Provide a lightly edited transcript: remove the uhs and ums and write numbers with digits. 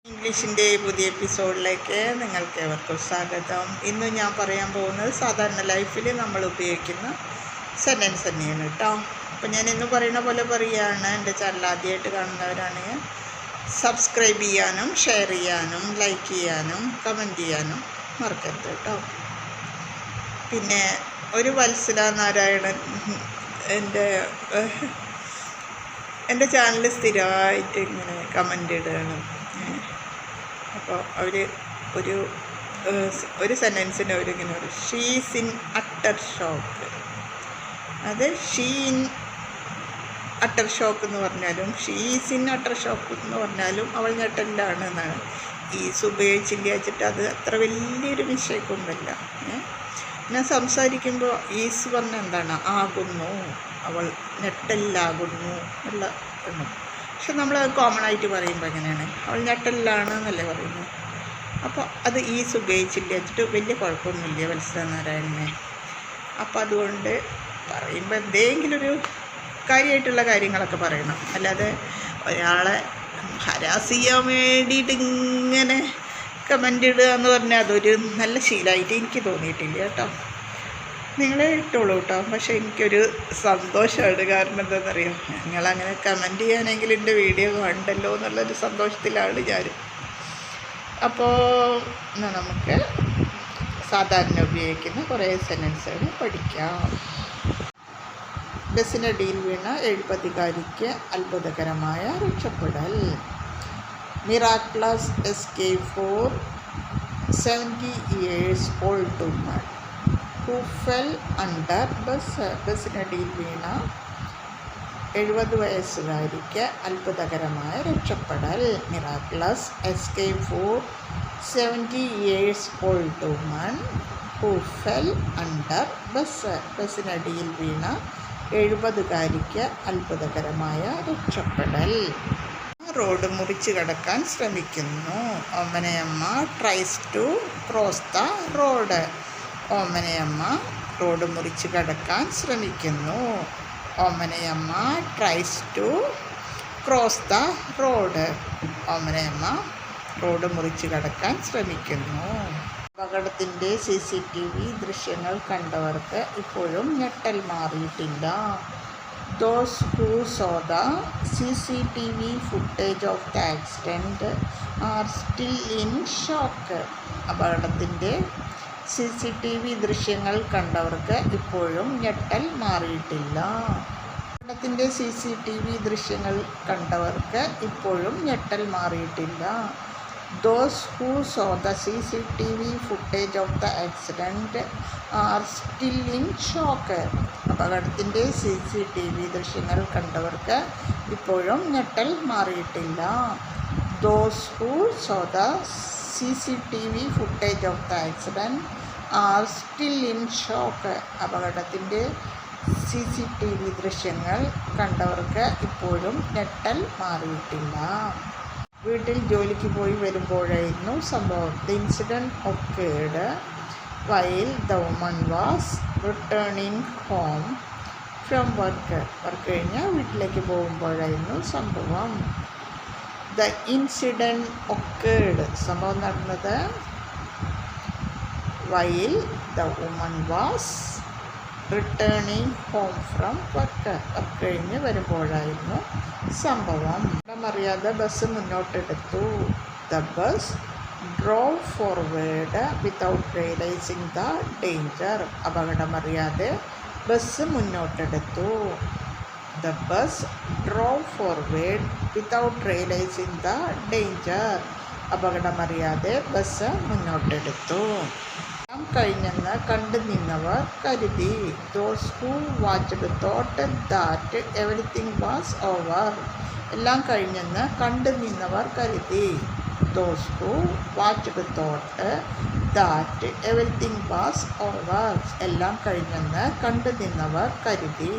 ഇംഗ്ലീഷിൻ്റെ പുതിയ എപ്പിസോഡിലേക്ക് നിങ്ങൾക്ക് ഏവർക്കും സ്വാഗതം. ഇന്ന് ഞാൻ പറയാൻ പോകുന്നത് സാധാരണ ലൈഫിൽ നമ്മൾ ഉപയോഗിക്കുന്ന സെൻറ്റൻസ് തന്നെയാണ് കേട്ടോ. അപ്പോൾ ഞാൻ ഇന്ന് പറയുന്ന പോലെ പറയുകയാണ്. എൻ്റെ ചാനൽ ആദ്യമായിട്ട് കാണുന്നവരാണെങ്കിൽ സബ്സ്ക്രൈബ് ചെയ്യാനും ഷെയർ ചെയ്യാനും ലൈക്ക് ചെയ്യാനും കമൻറ്റ് ചെയ്യാനും മറക്കരുത് കേട്ടോ. പിന്നെ ഒരു വത്സല നാരായണൻ എൻ്റെ ചാനൽ സ്ഥിരമായിട്ട് ഇങ്ങനെ കമൻ്റ് ഇടുകയാണ്. അപ്പോൾ അവർ ഒരു സെൻറ്റൻസിന് അവരിങ്ങനെ ഒരു ഷീസ് ഇൻ അട്ടർ ഷോക്ക്. അത് ഷീ ഇൻ അട്ടർ ഷോക്ക് എന്ന് പറഞ്ഞാലും ഷീസ് ഇൻ അട്ടർ ഷോക്ക് എന്ന് പറഞ്ഞാലും അവൾ ഞെട്ടലാണ് എന്നാണ്. ഈസ് ഉപയോഗിച്ചില്ല വെച്ചിട്ട് അത് അത്ര വലിയൊരു മിസ്റ്റേക്കൊന്നുമില്ല. ഞാൻ സംസാരിക്കുമ്പോൾ ഈസ് പറഞ്ഞാൽ എന്താണ്, ആകുന്നു, അവൾ ഞെട്ടലിലാകുന്നു ഉള്ള എന്നും. പക്ഷെ നമ്മൾ കോമൺ ആയിട്ട് പറയുമ്പോൾ എങ്ങനെയാണ്, അവൾ ഞെട്ടലിലാണ് എന്നല്ലേ പറയുന്നത്. അപ്പോൾ അത് ഈസ് ഉപയോഗിച്ചില്ല വെച്ചിട്ട് വലിയ കുഴപ്പമൊന്നുമില്ല വത്സല നാരായണനെ. അപ്പോൾ അതുകൊണ്ട് പറയുമ്പോൾ എന്തെങ്കിലും ഒരു കാര്യമായിട്ടുള്ള കാര്യങ്ങളൊക്കെ പറയണം. അല്ലാതെ ഒരാളെ ഹരാസ് ചെയ്യാൻ വേണ്ടിയിട്ട് ഇങ്ങനെ കമൻ്റ് ഇടുക എന്ന് പറഞ്ഞാൽ അതൊരു നല്ല ശീലമായിട്ട് എനിക്ക് തോന്നിയിട്ടില്ല കേട്ടോ. നിങ്ങളെ ഇട്ടോളൂ കേട്ടോ. പക്ഷേ എനിക്കൊരു സന്തോഷമാണ്. കാരണം എന്താണെന്നറിയാം, നിങ്ങളങ്ങനെ കമൻറ്റ് ചെയ്യാനെങ്കിൽ എൻ്റെ വീഡിയോ കണ്ടല്ലോ എന്നുള്ളൊരു സന്തോഷത്തിലാണ് ഞാൻ. അപ്പോൾ നമുക്ക് സാധാരണ ഉപയോഗിക്കുന്ന കുറേ സെൻറ്റൻസുകൾ പഠിക്കാം. ബസ്സിനടിയിൽ വീണ 70കാരിക്ക് അത്ഭുതകരമായ രക്ഷപ്പെടൽ. മിറാക്ലസ് escape four 70 years old woman who fell under bus. ബസ്സിനടിയിൽ വീണ 70 വയസ്സുകാരിക്ക് അത്ഭുതകരമായ രക്ഷപ്പെടൽ. മിറാക്ലസ് escape four 70 years old woman who fell under bus. ബസ്സിനടിയിൽ വീണ 70കാരിക്ക് അത്ഭുതകരമായ രക്ഷപ്പെടൽ. റോഡ് മുറിച്ച് കടക്കാൻ ശ്രമിക്കുന്നു. ഓമനയമ്മ tries to cross the road. ഓമനയമ്മ റോഡ് മുറിച്ച് കടക്കാൻ ശ്രമിക്കുന്നു. ഓമനയമ്മ tries to cross the road. ഓമനയമ്മ റോഡ് മുറിച്ച് കടക്കാൻ ശ്രമിക്കുന്നു. അപകടത്തിൻ്റെ CCTV ദൃശ്യങ്ങൾ കണ്ടവർക്ക് ഇപ്പോഴും ഞെട്ടൽ മാറിയിട്ടില്ല. Those who saw the CCTV footage of the accident are still in shock. അപകടത്തിൻ്റെ CCTV ദൃശ്യങ്ങൾ കണ്ടവർക്ക് ഇപ്പോഴും ഞെട്ടൽ മാറിയിട്ടില്ല. അപകടത്തിൻ്റെ CCTV ദൃശ്യങ്ങൾ കണ്ടവർക്ക് ഇപ്പോഴും ഞെട്ടൽ മാറിയിട്ടില്ല. Those who saw the CCTV footage of the accident are still in shock. അപകടത്തിൻ്റെ CCTV ദൃശ്യങ്ങൾ കണ്ടവർക്ക് ഇപ്പോഴും ഞെട്ടൽ മാറിയിട്ടില്ല. Those who saw the CCTV footage of the accident are still in shock. അപകടത്തിൻ്റെ CCTV ദൃശ്യങ്ങൾ കണ്ടവർക്ക് ഇപ്പോഴും ഞെട്ടൽ മാറിയിട്ടില്ല. വീട്ടിൽ ജോലിക്ക് പോയി വരുമ്പോഴായിരുന്നു സംഭവം. The incident occurred while the woman was returning home from work. Work കഴിഞ്ഞ് വീട്ടിലേക്ക് പോകുമ്പോഴായിരുന്നു സംഭവം. The incident occurred, സംഭവം നടന്നത് while the woman was returning home from work. Work കഴിഞ്ഞ് വരുമ്പോഴായിരുന്നു സംഭവം. അറിയാതെ ബസ് മുന്നോട്ടെടുത്തു. The bus drove forward without realizing the danger. അപകടമറിയാതെ ബസ് മുന്നോട്ടെടുത്തു. The bus drove forward without realizing the danger. അപകടമറിയാതെ ബസ് മുന്നോട്ടെടുത്തു. എല്ലാം കഴിഞ്ഞെന്ന് കണ്ടു നിന്നവർ കരുതി. Those who watched thought that everything was over. എല്ലാം കഴിഞ്ഞെന്ന് കണ്ടു നിന്നവർ കരുതി. Those who watched thought that everything was over. എല്ലാം കഴിഞ്ഞെന്ന് കണ്ടു നിന്നവർ കരുതി.